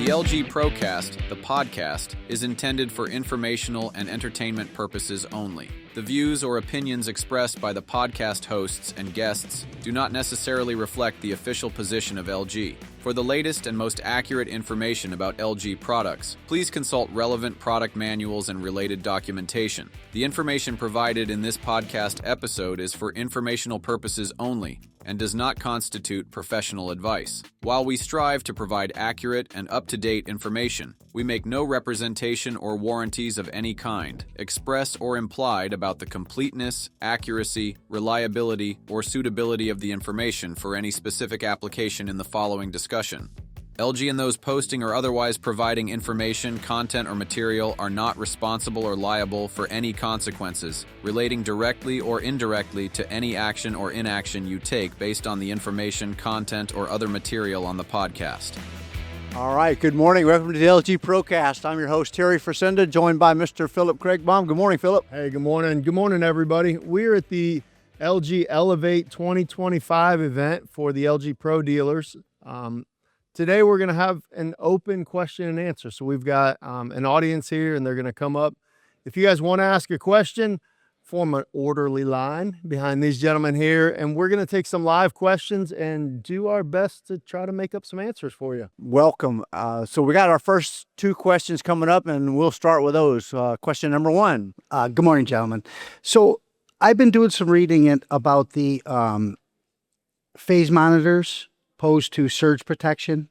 The LG Procast, the podcast, is intended for informational and entertainment purposes only. The views or opinions expressed by the podcast hosts and guests do not necessarily reflect the official position of LG. For the latest and most accurate information about LG products, please consult relevant product manuals and related documentation. The information provided in this podcast episode is for informational purposes only and does not constitute professional advice. While we strive to provide accurate and up-to-date information, we make no representation or warranties of any kind, express or implied, about the completeness, accuracy, reliability, or suitability of the information for any specific application in the following discussion. LG and those posting or otherwise providing information, content, or material are not responsible or liable for any consequences relating directly or indirectly to any action or inaction you take based on the information, content, or other material on the podcast. All right, good morning. Welcome to the LG Procast. I'm your host, Terry Frisenda, joined by Mr. Phillip Craigbaum. Good morning, Phillip. Hey, good morning. Good morning, everybody. We're at the LG Elevate 2025 event for the LG Pro dealers. Today, we're going to have an open question and answer. So we've got an audience here, and they're going to come up. If you guys want to ask a question, form an orderly line behind these gentlemen here, and we're going to take some live questions and do our best to try to make up some answers for you. Welcome. So we got our first two questions coming up, and we'll start with those. Question number one. Good morning, gentlemen. So I've been doing some reading about the phase monitors opposed to surge protection,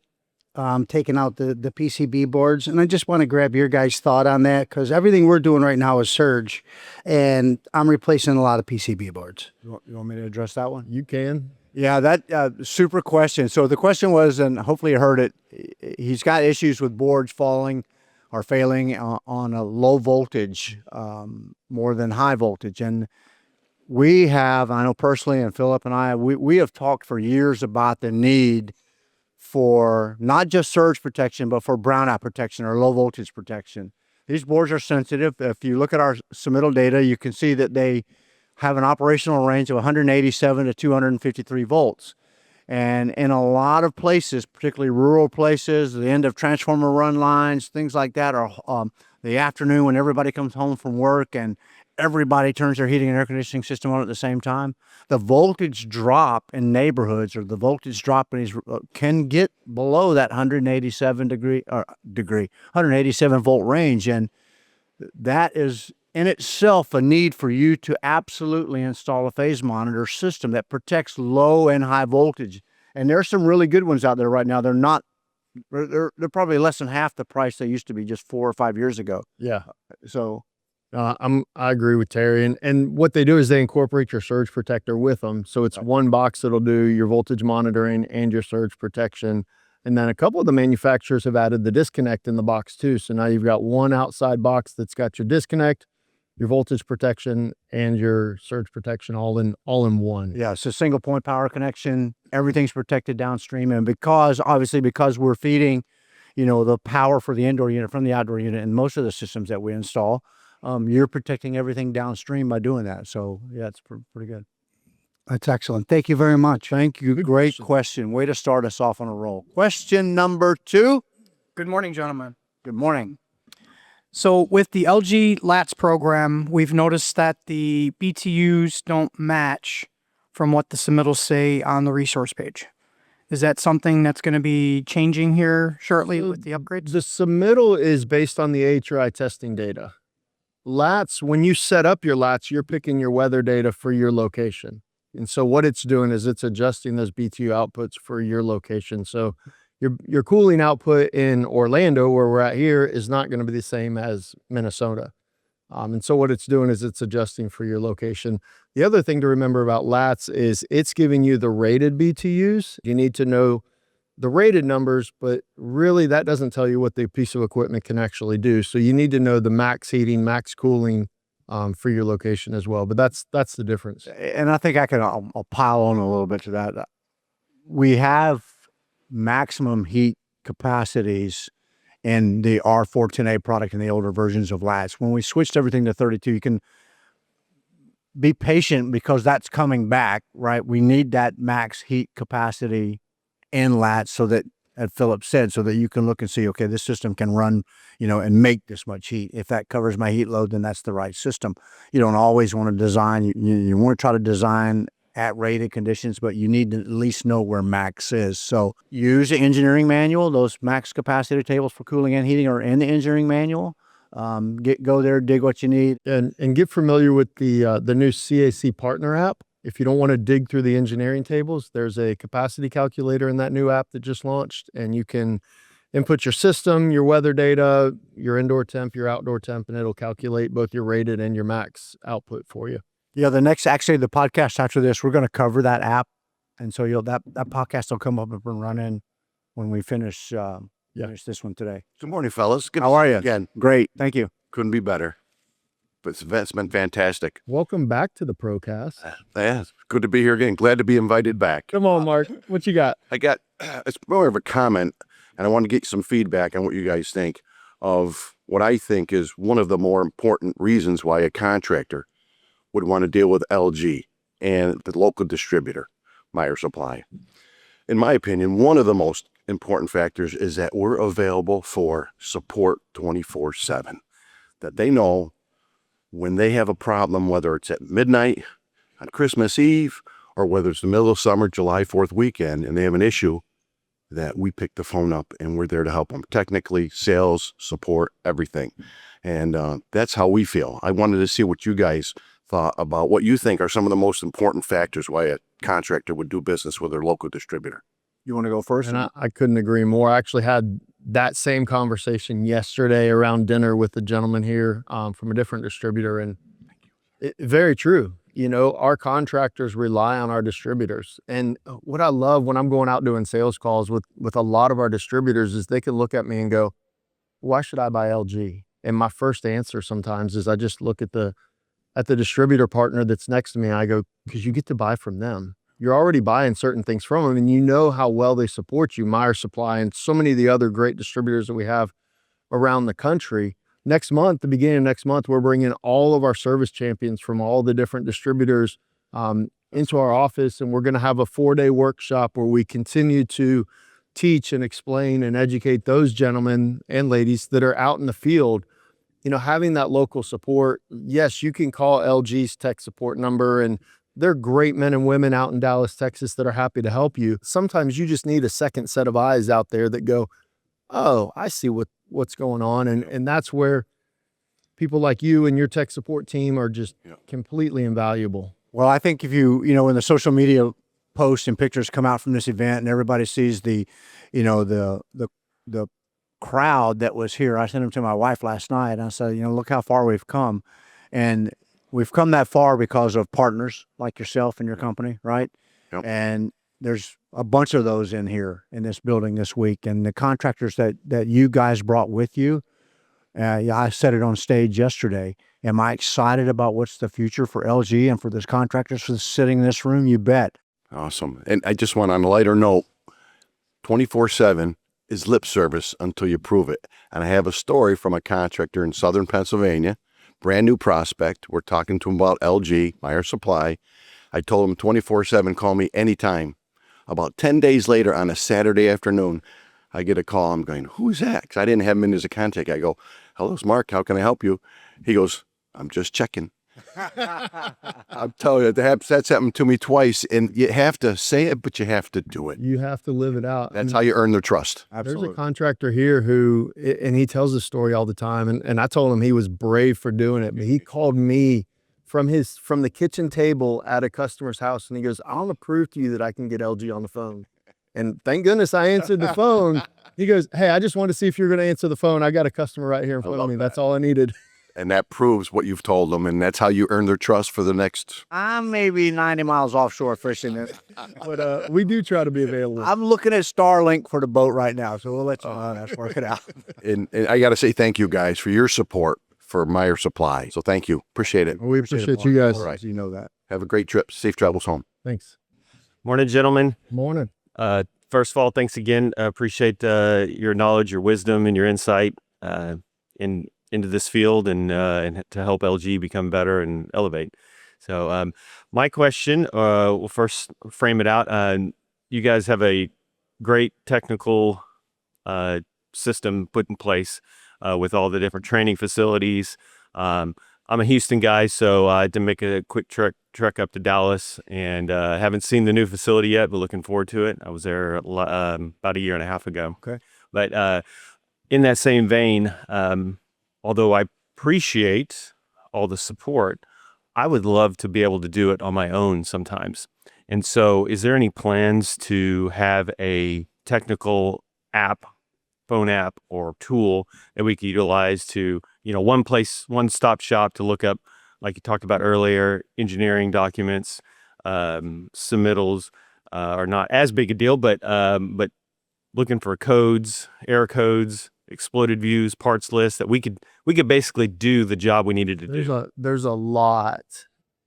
taking out the PCB boards. And I just want to grab your guys' thought on that, because everything we're doing right now is surge, and I'm replacing a lot of PCB boards. You want me to address that one? You can. Yeah, that super question. So the question was, and hopefully you heard it, he's got issues with boards falling or failing on a low voltage more than high voltage. And we have, I know personally, and Phillip and I, we have talked for years about the need for not just surge protection, but for brownout protection or low voltage protection. These boards are sensitive. If you look at our submittal data, you can see that they have an operational range of 187 to 253 volts. And in a lot of places, particularly rural places, the end of transformer run lines, things like that, are the afternoon when everybody comes home from work and everybody turns their heating and air conditioning system on at the same time. The voltage drop in neighborhoods, or the voltage drop in these, can get below that 187 volt range. And that is in itself a need for you to absolutely install a phase monitor system that protects low and high voltage. And there's some really good ones out there right now. They're probably less than half the price they used to be just 4 or 5 years ago. Yeah. So I agree with Terry. And what they do is they incorporate your surge protector with them. So it's one box that'll do your voltage monitoring and your surge protection. And then a couple of the manufacturers have added the disconnect in the box too. So now you've got one outside box that's got your disconnect, your voltage protection, and your surge protection all in one. Yeah, it's a single point power connection. Everything's protected downstream. And because we're feeding, the power for the indoor unit from the outdoor unit in most of the systems that we install, you're protecting everything downstream by doing that. So yeah, it's pretty good. That's excellent. Thank you very much. Thank you. Great question. Way to start us off on a roll. Question number two. Good morning, gentlemen. Good morning. So with the LG LATS program, we've noticed that the BTUs don't match from what the submittals say on the resource page. Is that something that's going to be changing here shortly with the upgrades? The submittal is based on the AHRI testing data. LATS, when you set up your LATS, you're picking your weather data for your location. And so what it's doing is it's adjusting those BTU outputs for your location. So your cooling output in Orlando, where we're at here, is not going to be the same as Minnesota. And so what it's doing is it's adjusting for your location. The other thing to remember about LATS is it's giving you the rated BTUs. You need to know the rated numbers, but really that doesn't tell you what the piece of equipment can actually do. So you need to know the max heating, max cooling for your location as well. But that's the difference. And I think I'll pile on a little bit to that. We have maximum heat capacities in the R410A product and the older versions of LATS. When we switched everything to 32, you can be patient because that's coming back, right? We need that max heat capacity in LATS so that at Phillip said, so that you can look and see, okay, this system can run, and make this much heat. If that covers my heat load, then that's the right system. You don't always want to design. You want to try to design at rated conditions, but you need to at least know where max is. So use the engineering manual. Those max capacity tables for cooling and heating are in the engineering manual. Go there, dig what you need, and get familiar with the new CAC partner app. If you don't want to dig through the engineering tables, there's a capacity calculator in that new app that just launched, and you can input your system, your weather data, your indoor temp, your outdoor temp, and it'll calculate both your rated and your max output for you. Yeah, the podcast after this, we're going to cover that app, and so that podcast will come up and running when we finish this one today. Good morning, fellas. Good How are you? Again, Great, thank you. couldn't be better. But it's been fantastic. Welcome back to the Procast. Yeah, it's good to be here again. Glad to be invited back. Come on, Mark. What you got? It's more of a comment, and I want to get some feedback on what you guys think of what I think is one of the more important reasons why a contractor would want to deal with LG and the local distributor, Meyer Supply. In my opinion, one of the most important factors is that we're available for support 24/7. That they know when they have a problem, whether it's at midnight on Christmas Eve or whether it's the middle of summer, July 4th weekend, and they have an issue, that we pick the phone up and we're there to help them technically, sales, support, everything. And that's how we feel. I wanted to see what you guys thought about what you think are some of the most important factors why a contractor would do business with their local distributor. You want to go first? And I couldn't agree more. I actually had that same conversation yesterday around dinner with a gentleman here from a different distributor. And very true. Our contractors rely on our distributors. And what I love when I'm going out doing sales calls with a lot of our distributors is they can look at me and go, why should I buy LG? And my first answer sometimes is I just look at the distributor partner that's next to me. I go, because you get to buy from them. You're already buying certain things from them, and you know how well they support you, Meyer Supply, and so many of the other great distributors that we have around the country. Next month, the beginning of next month, we're bringing all of our service champions from all the different distributors into our office, and we're going to have a 4-day workshop where we continue to teach and explain and educate those gentlemen and ladies that are out in the field. Having that local support. Yes, you can call LG's tech support number, and they're great men and women out in Dallas, Texas that are happy to help you. Sometimes you just need a second set of eyes out there that go, oh, I see what's going on. And that's where people like you and your tech support team are just completely invaluable. Well, I think if when the social media posts and pictures come out from this event and everybody sees the crowd that was here, I sent them to my wife last night. And I said, look how far we've come. And we've come that far because of partners like yourself and your company, right? Yep. And there's a bunch of those in here in this building this week. And the contractors that you guys brought with you, I said it on stage yesterday. Am I excited about what's the future for LG and for those contractors for sitting in this room? You bet. Awesome. And I just want on a lighter note, 24/7 is lip service until you prove it. And I have a story from a contractor in Southern Pennsylvania, brand new prospect. We're talking to him about LG, Meyer Supply. I told him 24/7, call me anytime. About 10 days later on a Saturday afternoon, I get a call. I'm going, who's that? Because I didn't have him in as a contact. I go, hello, it's Mark. How can I help you? He goes, I'm just checking. I'm telling you, that's happened to me twice. And you have to say it, but you have to do it. You have to live it out. That's how you earn their trust. Absolutely. There's a contractor here who, and he tells this story all the time, and I told him he was brave for doing it, but he called me from the kitchen table at a customer's house, and he goes, I want to prove to you that I can get LG on the phone. And thank goodness I answered the phone. He goes, hey, I just want to see if you're going to answer the phone. I got a customer right here in front of me. That's all I needed. And that proves what you've told them, and that's how you earn their trust for the next. I'm maybe 90 miles offshore fishing. But we do try to be available. I'm looking at Starlink for the boat right now, so we'll let you know how that's working out. And I got to say thank you guys for your support for Meyer Supply. So thank you. Appreciate it. We appreciate you guys. All right, you know that. Have a great trip. Safe travels home. Thanks. Morning, gentlemen. Morning. First of all, thanks again. Appreciate your knowledge, your wisdom, and your insight into this field and to help LG become better and elevate. So my question, we'll first frame it out. You guys have a great technical system put in place with all the different training facilities. I'm a Houston guy, so I had to make a quick trek up to Dallas, and haven't seen the new facility yet, but looking forward to it. I was there about a year and a half ago. Okay. But in that same vein, although I appreciate all the support, I would love to be able to do it on my own sometimes. And so is there any plans to have a technical app, phone app or tool that we could utilize to, one-stop shop to look up, like you talked about earlier, engineering documents, submittals are not as big a deal, but looking for codes, error codes, exploded views, parts lists that we could basically do the job we needed to do. There's a lot,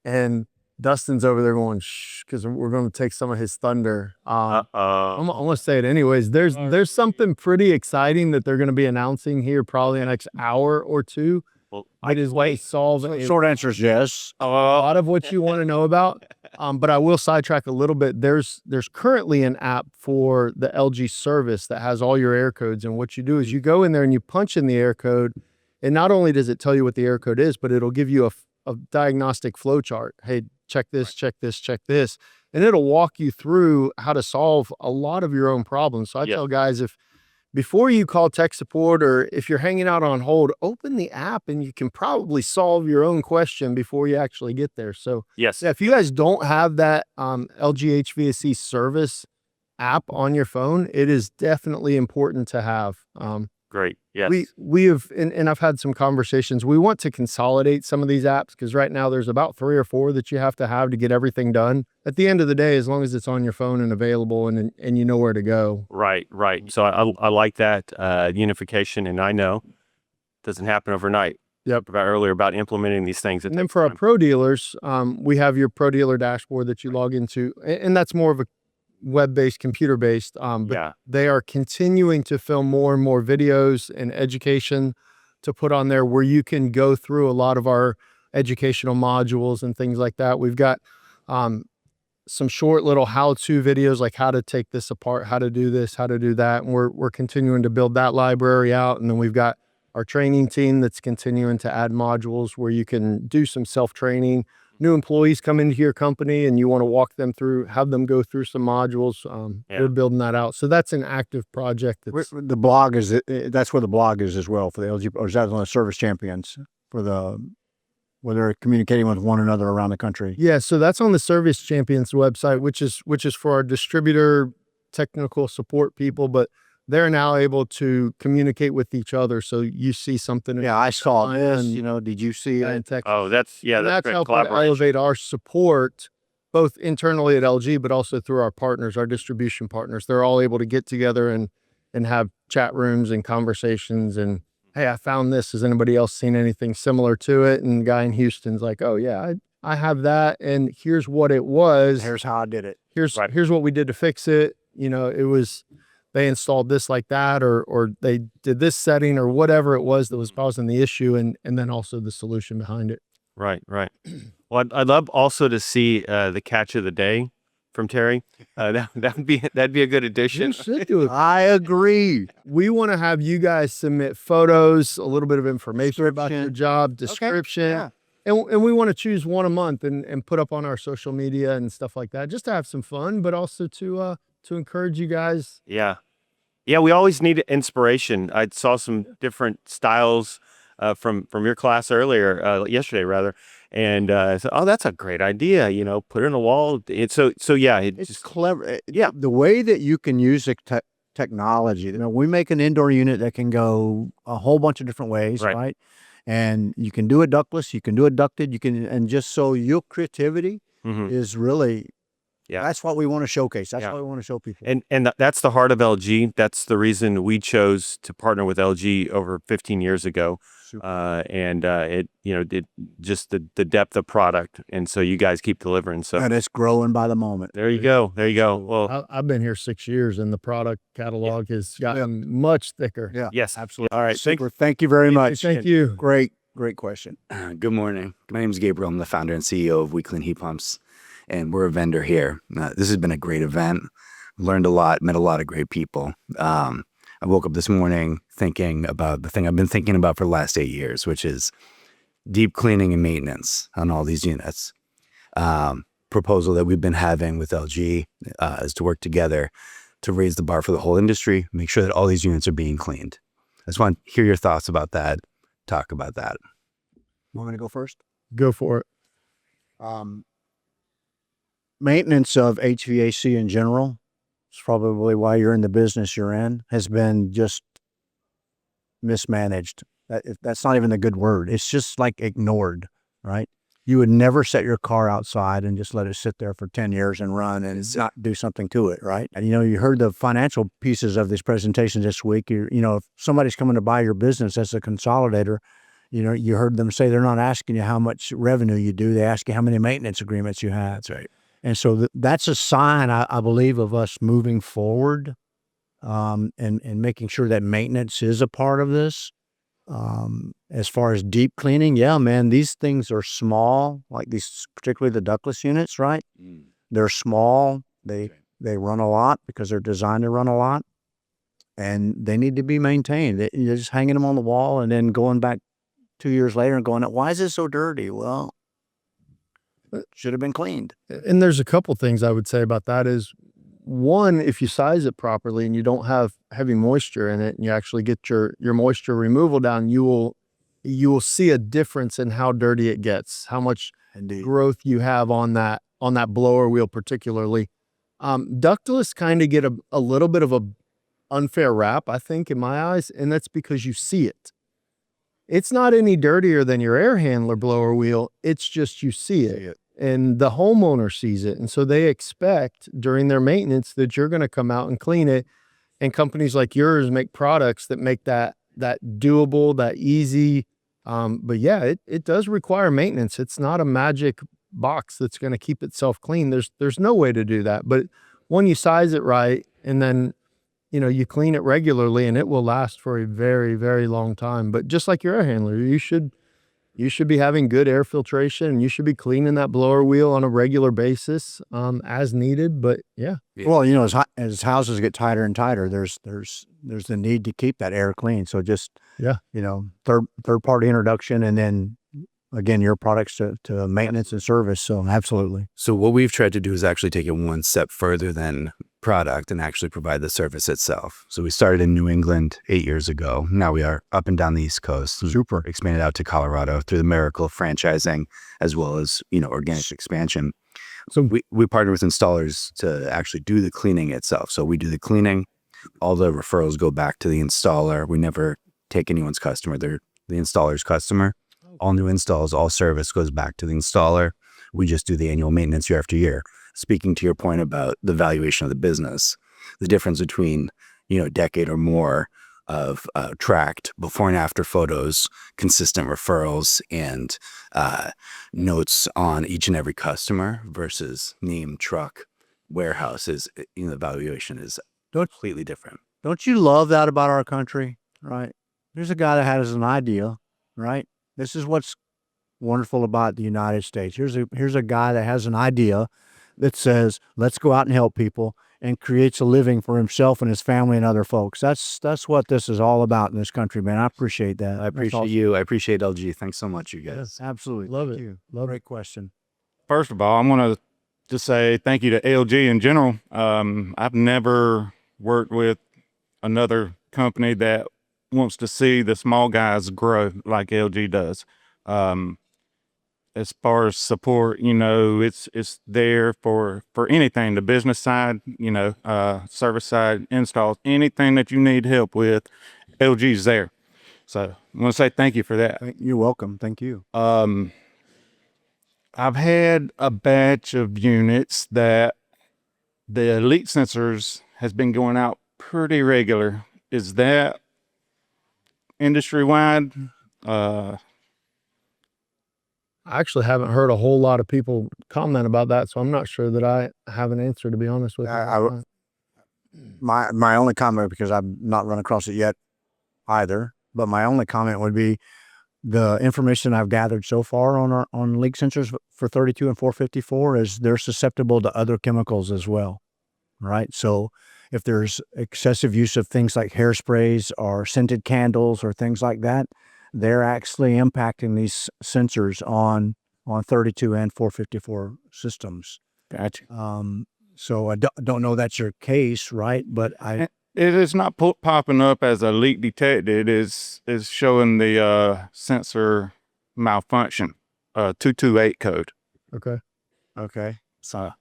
and Dustin's over there going shh because we're going to take some of his thunder. I'm gonna say it anyways. There's something pretty exciting that they're going to be announcing here probably in the next hour or two. Well, It is way solve Short answer is yes. a lot of what you want to know about. But I will sidetrack a little bit. There's currently an app for the LG service that has all your error codes. And what you do is you go in there and you punch in the error code. And not only does it tell you what the error code is, but it'll give you a diagnostic flow chart. Hey, check this, check this, check this. And it'll walk you through how to solve a lot of your own problems. So I tell guys, before you call tech support or if you're hanging out on hold, open the app and you can probably solve your own question before you actually get there. So yes, if you guys don't have that LG HVAC service app on your phone, it is definitely important to have. great. Yes. We have, and I've had some conversations. We want to consolidate some of these apps because right now there's about 3 or 4 that you have to get everything done. At the end of the day, as long as it's on your phone and available and you know where to go. Right. So I like that unification, and I know it doesn't happen overnight. Yep. About earlier about implementing these things. And then for our pro dealers, we have your pro dealer dashboard that you log into, and that's more of a web-based, computer-based. But they are continuing to film more and more videos and education to put on there where you can go through a lot of our educational modules and things like that. We've got some short little how-to videos like how to take this apart, how to do this, how to do that. And we're continuing to build that library out. And then we've got our training team that's continuing to add modules where you can do some self-training. New employees come into your company and you want to walk them through, have them go through some modules. We're building that out. So that's an active project. The blog is, that's where the blog is as well for the LG, or is that on the Service Champions where they're communicating with one another around the country? Yeah. So that's on the Service Champions website, which is for our distributor technical support people, but they're now able to communicate with each other. So you see something. Yeah, I saw this. Did you see it? That's that's great helping elevate our support both internally at LG, but also through our partners, our distribution partners. They're all able to get together and have chat rooms and conversations. And hey, I found this. Has anybody else seen anything similar to it? And the guy in Houston's like, oh yeah, I have that. And here's what it was. Here's how I did it. Here's what we did to fix it. It was, they installed this like that, or they did this setting or whatever it was that was causing the issue, and then also the solution behind it. Right. Well, I'd love also to see the catch of the day from Terry. That'd be a good addition. You should do it. I agree. We want to have you guys submit photos, a little bit of information about your job, description. Okay. And we want to choose one a month and put up on our social media and stuff like that, just to have some fun, but also to encourage you guys. Yeah, we always need inspiration. I saw some different styles from your class yesterday rather, and I said, oh, that's a great idea. Put it on a wall. It's just clever. The way that you can use technology. We make an indoor unit that can go a whole bunch of different ways, right? And you can do it ductless, you can do it ducted, and just so your creativity is really. Yeah, that's what we want to showcase. That's what we want to show people. And that's the heart of LG. That's the reason we chose to partner with LG over 15 years ago. It just the depth of product. And so you guys keep delivering. So and it's growing by the moment. There you go. Well, I've been here 6 years and the product catalog has gotten much thicker. Yeah. Yes, absolutely. All right. Thank you very much. Thank you. Great question. Good morning. My name is Gabriel. I'm the founder and CEO of We Clean Heat Pumps, and we're a vendor here. This has been a great event. Learned a lot, met a lot of great people. I woke up this morning thinking about the thing I've been thinking about for the last 8 years, which is deep cleaning and maintenance on all these units. Proposal that we've been having with LG is to work together to raise the bar for the whole industry, make sure that all these units are being cleaned. I just want to hear your thoughts about that, talk about that. Want me to go first? Go for it. Maintenance of HVAC in general, it's probably why you're in the business you're in, has been just mismanaged. That's not even the good word. It's just like ignored, right? You would never set your car outside and just let it sit there for 10 years and run and not do something to it, right? And, you heard the financial pieces of this presentation this week. If somebody's coming to buy your business as a consolidator, you heard them say they're not asking you how much revenue you do. They ask you how many maintenance agreements you have. That's right. And so that's a sign, I believe, of us moving forward and making sure that maintenance is a part of this. As far as deep cleaning, yeah, man, these things are small, like these, particularly the ductless units, right? They're small. They run a lot because they're designed to run a lot, and they need to be maintained. You're just hanging them on the wall and then going back 2 years later and going, why is it so dirty? Well, it should have been cleaned. And there's a couple things I would say about that is, one, if you size it properly and you don't have heavy moisture in it and you actually get your moisture removal down, you will see a difference in how dirty it gets, how much growth you have on that blower wheel particularly. Ductless kind of get a little bit of a unfair rap, I think, in my eyes, and that's because you see it. It's not any dirtier than your air handler blower wheel. It's just you see it. And the homeowner sees it. And so they expect during their maintenance that you're going to come out and clean it. And companies like yours make products that make that doable, that easy. But yeah, it does require maintenance. It's not a magic box that's going to keep itself clean. There's no way to do that. But when you size it right and then you clean it regularly, and it will last for a very, very long time. But just like your air handler, you should be having good air filtration, and you should be cleaning that blower wheel on a regular basis, as needed. But yeah. Well, as houses get tighter and tighter, there's the need to keep that air clean. So just, third party introduction, and then again, your products to maintenance and service. So absolutely. So what we've tried to do is actually take it one step further than product and actually provide the service itself. So we started in New England 8 years ago. Now we are up and down the East Coast. Super. Expanded out to Colorado through the miracle of franchising, as well as, organic expansion. So we partner with installers to actually do the cleaning itself. So we do the cleaning. All the referrals go back to the installer. We never take anyone's customer. They're the installer's customer. All new installs, all service goes back to the installer. We just do the annual maintenance year after year. Speaking to your point about the valuation of the business, the difference between, a decade or more of tracked before and after photos, consistent referrals, and notes on each and every customer versus name, truck, warehouse is, the valuation is completely different. Don't you love that about our country, right? There's a guy that has an idea, right? This is what's wonderful about the United States. Here's a guy that has an idea that says, let's go out and help people, and creates a living for himself and his family and other folks. That's what this is all about in this country, man. I appreciate that. I appreciate you. I appreciate LG. Thanks so much, you guys. Yes, absolutely. Love Thank it. you. Love Great question. First of all, I want to just say thank you to LG in general. I've never worked with another company that wants to see the small guys grow like LG does. As far as support, it's there for anything, the business side, service side, installs, anything that you need help with, LG's there. So I want to say thank you for that. You're welcome. Thank you. I've had a batch of units that the elite sensors has been going out pretty regular. Is that industry-wide? I actually haven't heard a whole lot of people comment about that, so I'm not sure that I have an answer, to be honest with you. My only comment, because I've not run across it yet either, but my only comment would be the information I've gathered so far on leak sensors for 32 and 454 is they're susceptible to other chemicals as well, right? So if there's excessive use of things like hairsprays or scented candles or things like that, they're actually impacting these sensors on 32 and 454 systems. Gotcha. So I don't know that's your case, right? But It is not popping up as a leak detected. Is showing the sensor malfunction, 228 code. okay. So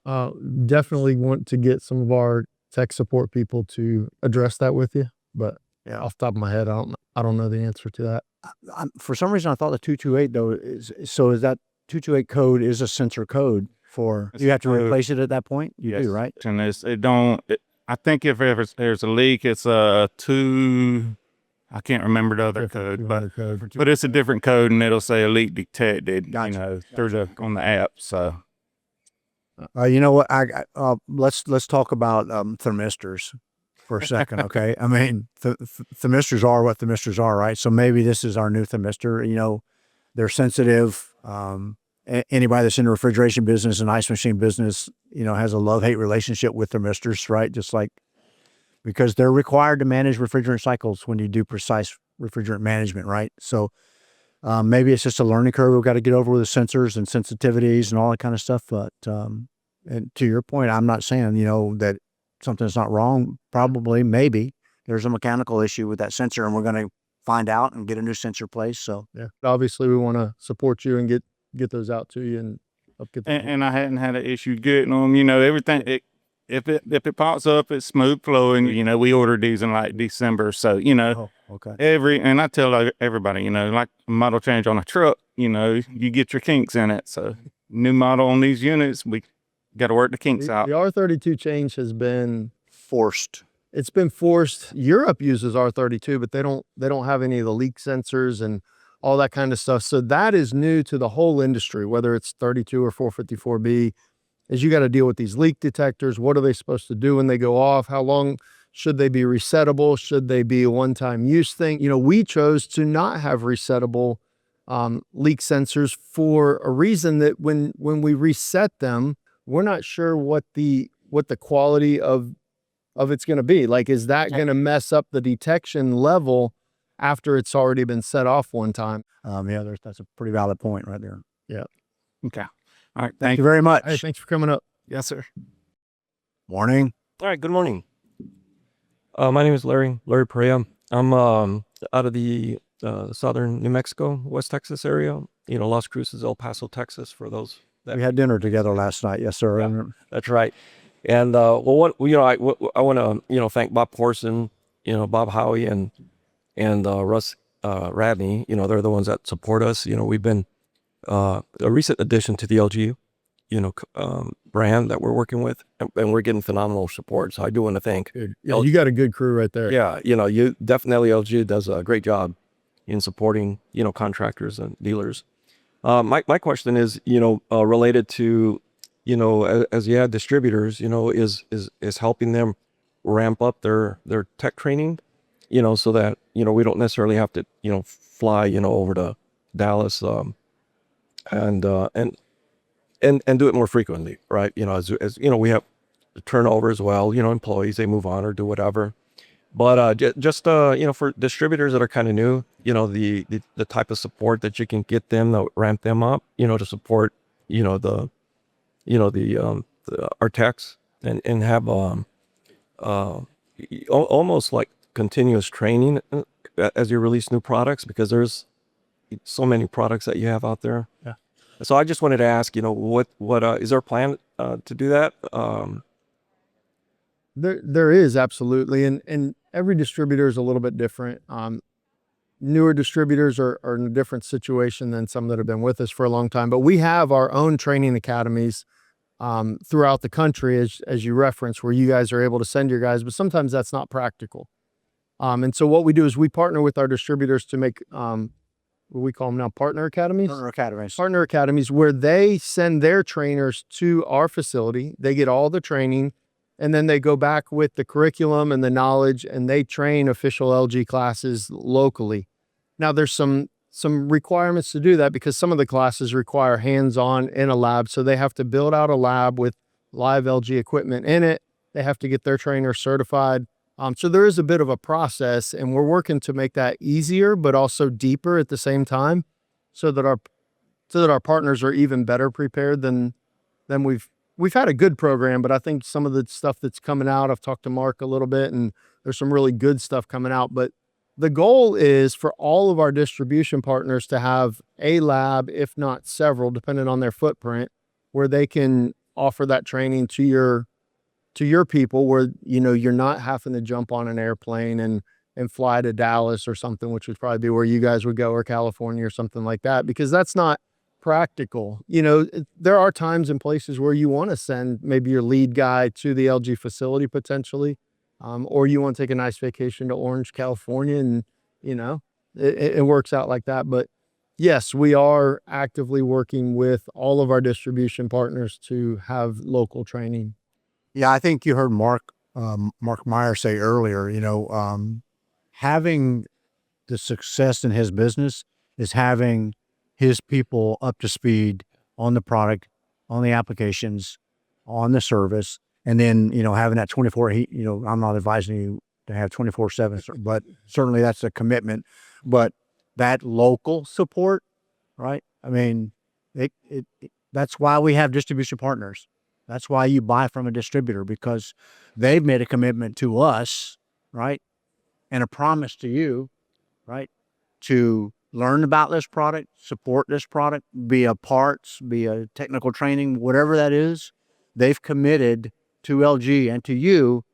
Definitely want to get some of our tech support people to address that with you, but yeah, off the top of my head, I don't know the answer to that. for some reason I thought the 228 though is that 228 code is a sensor code for. It's You have to code. replace it at that point. You Yes. do, right? And I think if ever there's a leak, it's a two. I can't remember the other code, but it's a different code, and it'll say a leak detected. Gotcha. Through on the app. So You know what? Let's talk about thermistors for a second, okay? I mean, thermistors are what thermistors are, right? So maybe this is our new thermistor. You know, they're sensitive. Anybody that's in the refrigeration business and ice machine business, you know, has a love-hate relationship with thermistors, right? Just like because they're required to manage refrigerant cycles when you do precise refrigerant management, right? So maybe it's just a learning curve we've got to get over with the sensors and sensitivities and all that kind of stuff. But and to your point, I'm not saying, you know, that something's not wrong. Probably, maybe there's a mechanical issue with that sensor, and we're going to find out and get a new sensor placed. So Yeah, obviously we want to support you and get those out to you and help get them. and I hadn't had an issue getting them. You know, everything. If it pops up, it's smooth flowing. You know, we ordered these in like December, so you know. Oh, okay. And I tell everybody, you know, like a model change on a truck, you know, you get your kinks in it. So new model on these units, we got to work the kinks out. The R32 change has been Forced. It's been forced. Europe uses R32, but they don't have any of the leak sensors and all that kind of stuff. So that is new to the whole industry, whether it's 32 or 454B, is you got to deal with these leak detectors. What are they supposed to do when they go off? How long should they be resettable? Should they be a one-time use thing? You know, we chose to not have resettable leak sensors for a reason that when we reset them, we're not sure what the quality of it's going to be. Like, is that going to mess up the detection level after it's already been set off one time? Yeah, that's a pretty valid point right there. Yeah. Okay. All right. Thank you very much. Hey, thanks for coming up. Yes, sir. Morning. All right, good morning. My name is Larry Perea. I'm out of the southern New Mexico, West Texas area. You know, Las Cruces, El Paso, Texas, for those that... We had dinner together last night. Yes, sir. Yeah, that's right. And I want to thank Bob Corson, you know, Bob Howie and Russ Radney. You know, they're the ones that support us. You know, we've been a recent addition to the LG, you know, brand that we're working with, and we're getting phenomenal support. So I do want to thank. Yeah, you got a good crew right there. Yeah, you know, you definitely, LG does a great job in supporting, you know, contractors and dealers. My question is, you know, related to, you know, as you add distributors, you know, is helping them ramp up their tech training, you know, so that, you know, we don't necessarily have to, you know, fly, you know, over to Dallas, and do it more frequently, right? You know, as you know, we have turnover as well, you know, employees, they move on or do whatever. But just you know, for distributors that are kind of new, you know, the type of support that you can get them, that ramp them up, you know, to support, you know, our techs and have almost like continuous training as you release new products, because there's so many products that you have out there. Yeah. So I just wanted to ask, you know, what is there a plan to do that? There is, absolutely, and every distributor is a little bit different. Newer distributors are in a different situation than some that have been with us for a long time, but we have our own training academies throughout the country, as you referenced, where you guys are able to send your guys, but sometimes that's not practical. And so what we do is we partner with our distributors to make what we call them now partner academies. Partner academies, where they send their trainers to our facility. They get all the training, and then they go back with the curriculum and the knowledge, and they train official LG classes locally. Now, there's some requirements to do that, because some of the classes require hands-on in a lab. So they have to build out a lab with live LG equipment in it, They have to get their trainer certified. So there is a bit of a process, and we're working to make that easier, but also deeper at the same time, so that our partners are even better prepared than we've had a good program. But I think some of the stuff that's coming out, I've talked to Mark a little bit, and there's some really good stuff coming out. But the goal is for all of our distribution partners to have a lab, if not several, depending on their footprint, where they can offer that training to your people, where, you know, you're not having to jump on an airplane and fly to Dallas or something, which would probably be where you guys would go, or California or something like that, because that's not practical. You know, there are times and places where you want to send maybe your lead guy to the LG facility potentially, or you want to take a nice vacation to Orange, California, and, you know, it works out like that. But yes, we are actively working with all of our distribution partners to have local training. Yeah, I think you heard Mark Meyer say earlier, you know, having the success in his business is having his people up to speed on the product, on the applications, on the service, and then, you know, having that 24, you know, I'm not advising you to have 24/7, but certainly that's a commitment. But that local support, right? I mean, that's why we have distribution partners. That's why you buy from a distributor, because they've made a commitment to us, right? And a promise to you, right? To learn about this product, support this product, be a parts, be a technical training, whatever that is. They've committed to LG and to you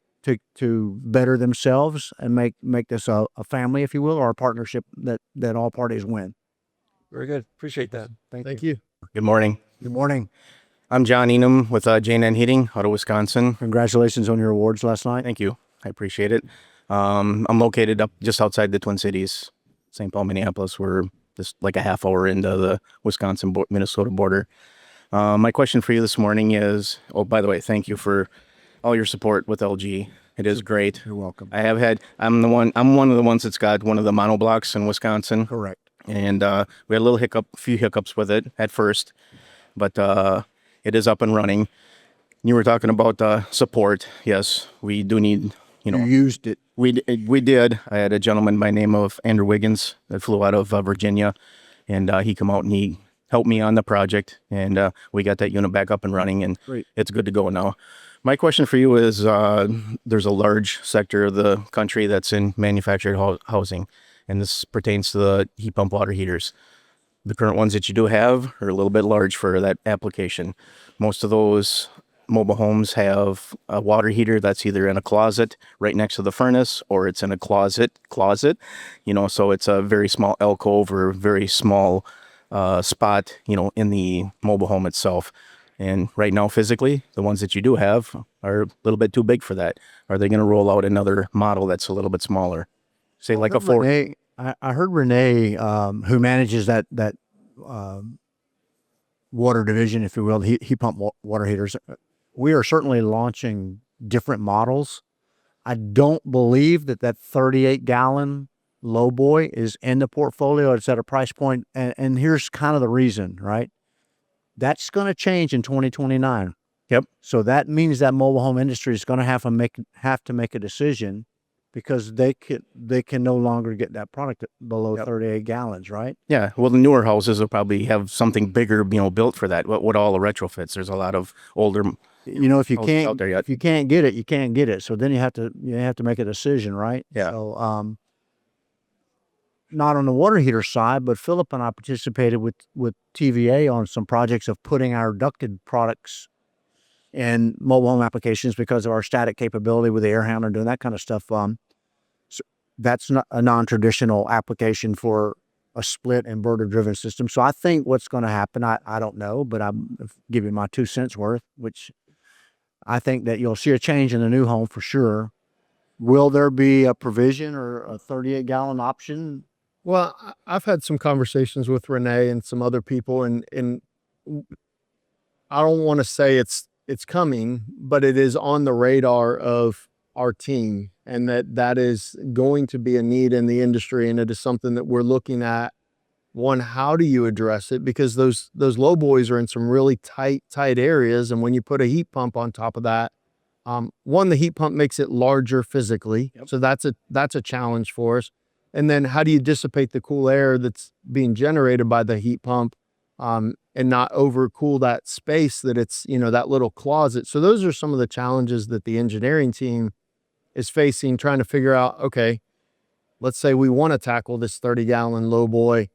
to better themselves and make this a family, if you will, or a partnership that all parties win. Very good. Appreciate that. Thank you. Good morning. Good morning. I'm John Enum with J&N Heating out of Wisconsin. Congratulations on your awards last night. Thank you. I appreciate it. I'm located up just outside the Twin Cities, St. Paul, Minneapolis. We're just like a half hour into the Wisconsin-Minnesota border. My question for you this morning is, oh, by the way, thank you for all your support with LG. It is great. You're welcome. I'm one of the ones that's got one of the monoblocks in Wisconsin. Correct. And we had a few hiccups with it at first, but it is up and running. You were talking about support. Yes, we do need, you know. You used it. We did. I had a gentleman by the name of Andrew Wiggins that flew out of Virginia, and he come out and he helped me on the project, and we got that unit back up and running, and Great. It's good to go now. My question for you is, there's a large sector of the country that's in manufactured housing, and this pertains to the heat pump water heaters. The current ones that you do have are a little bit large for that application. Most of those mobile homes have a water heater that's either in a closet right next to the furnace, or it's in a closet, you know, so it's a very small alcove or very small spot, you know, in the mobile home itself. And right now, physically, the ones that you do have are a little bit too big for that. Are they going to roll out another model that's a little bit smaller? Say like a 4. Renee, I heard Renee, who manages that water division, if you will, heat pump water heaters. We are certainly launching different models. I don't believe that 38-gallon low boy is in the portfolio. It's at a price point, and here's kind of the reason, right? That's going to change in 2029. Yep. So that means that mobile home industry is going to have to make a decision, because they can no longer get that product below 38 gallons, right? Yeah. Well, the newer houses will probably have something bigger, you know, built for that. What all the retrofits? There's a lot of older. You know, if you out there yet. if you can't get it, you can't get it. So then you have to make a decision, right? Yeah. So not on the water heater side, but Phillip and I participated with TVA on some projects of putting our ducted products in mobile home applications because of our static capability with the air handler, doing that kind of stuff. So that's not a non-traditional application for a split inverter driven system. So I think what's going to happen, I don't know, but I'm giving my 2 cents worth, which I think that you'll see a change in the new home for sure. Will there be a provision or a 38-gallon option? Well, I've had some conversations with Renee and some other people, and I don't want to say it's coming, but it is on the radar of our team, and that is going to be a need in the industry, and it is something that we're looking at. One, how do you address it? Because those low boys are in some really tight areas, and when you put a heat pump on top of that, One, the heat pump makes it larger physically. So that's a challenge for us. And then how do you dissipate the cool air that's being generated by the heat pump and not overcool that space that it's, that little closet. So those are some of the challenges that the engineering team is facing, trying to figure out, okay, let's say we want to tackle this 30-gallon low boy.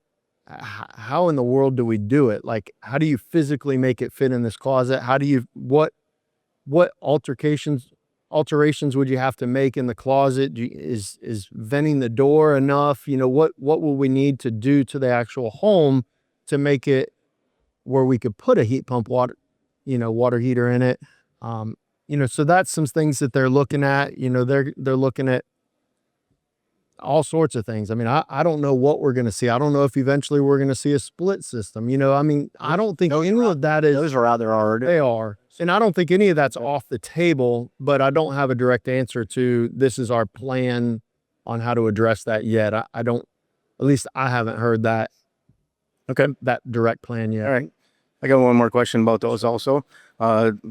How in the world do we do it? Like, how do you physically make it fit in this closet? How do you, what alterations would you have to make in the closet? Is venting the door enough? What will we need to do to the actual home to make it where we could put a heat pump water heater in it? So that's some things that they're looking at. They're looking at all sorts of things. I mean, I don't know what we're going to see. I don't know if eventually we're going to see a split system. I don't think any of that is. Those are out there already. They are. And I don't think any of that's off the table, but I don't have a direct answer to this is our plan on how to address that yet. I don't, at least I haven't heard that. Okay. That direct plan yet. All right. I got one more question about those also,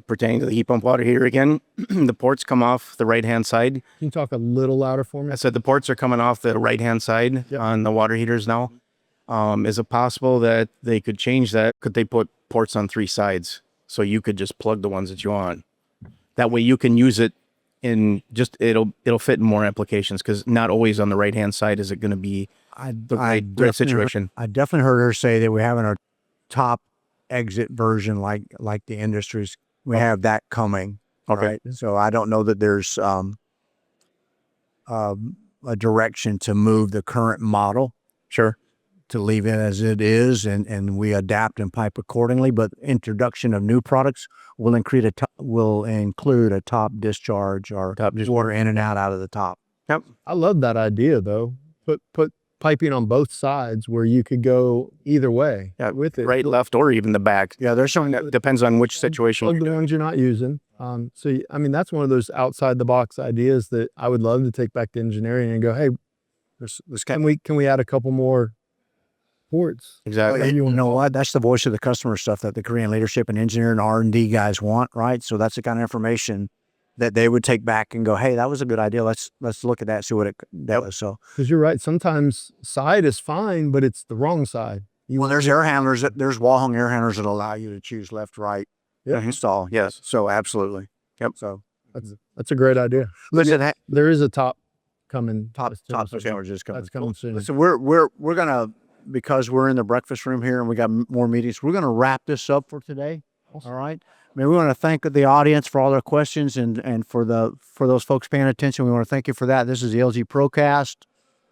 pertaining to the heat pump water heater again. The ports come off the right-hand side. Can you talk a little louder for me? I said the ports are coming off the right-hand side on the water heaters now. Is it possible that they could change that? Could they put ports on 3 sides so you could just plug the ones that you want? That way you can use it in just, it'll fit in more applications, because not always on the right-hand side is it going to be the right situation. I definitely heard her say that we're having a top exit version like the industries. We have that coming. Okay. Right? So I don't know that there's a direction to move the current model. Sure. To leave it as it is, and we adapt and pipe accordingly. But introduction of new products will include a top discharge or water in and out of the top. Yep. I love that idea though. Put piping on both sides where you could go either way with it. Right, left, or even the back. Yeah, there's some. That depends on which situation. Plug the ones you're not using. That's one of those outside the box ideas that I would love to take back to engineering and go, hey, can we add a couple more ports? Exactly. You know what? That's the voice of the customer stuff that the Korean leadership and engineering and R&D guys want, right? So that's the kind of information that they would take back and go, hey, that was a good idea. Let's look at that, see what that was. So, because you're right, sometimes side is fine, but it's the wrong side. There's air handlers there's wall hung air handlers that allow you to choose left, right, install. Yes. So absolutely. Yep. So that's a great idea. Listen, there is a top coming. Top discharge is coming. That's coming soon. So we're gonna, because we're in the breakfast room here and we got more meetings, we're gonna wrap this up for today. Awesome. All right. We want to thank the audience for all their questions and for those folks paying attention. We want to thank you for that. This is the LG Procast.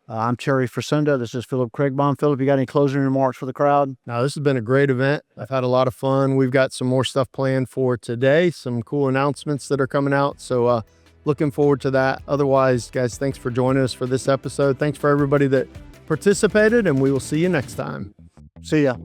I'm Terry Frasunda. This is Phillip Craigbaum. Phillip, you got any closing remarks for the crowd? Now, this has been a great event. I've had a lot of fun. We've got some more stuff planned for today, some cool announcements that are coming out. So looking forward to that. Otherwise, guys, thanks for joining us for this episode. Thanks for everybody that participated, and we will see you next time. See ya.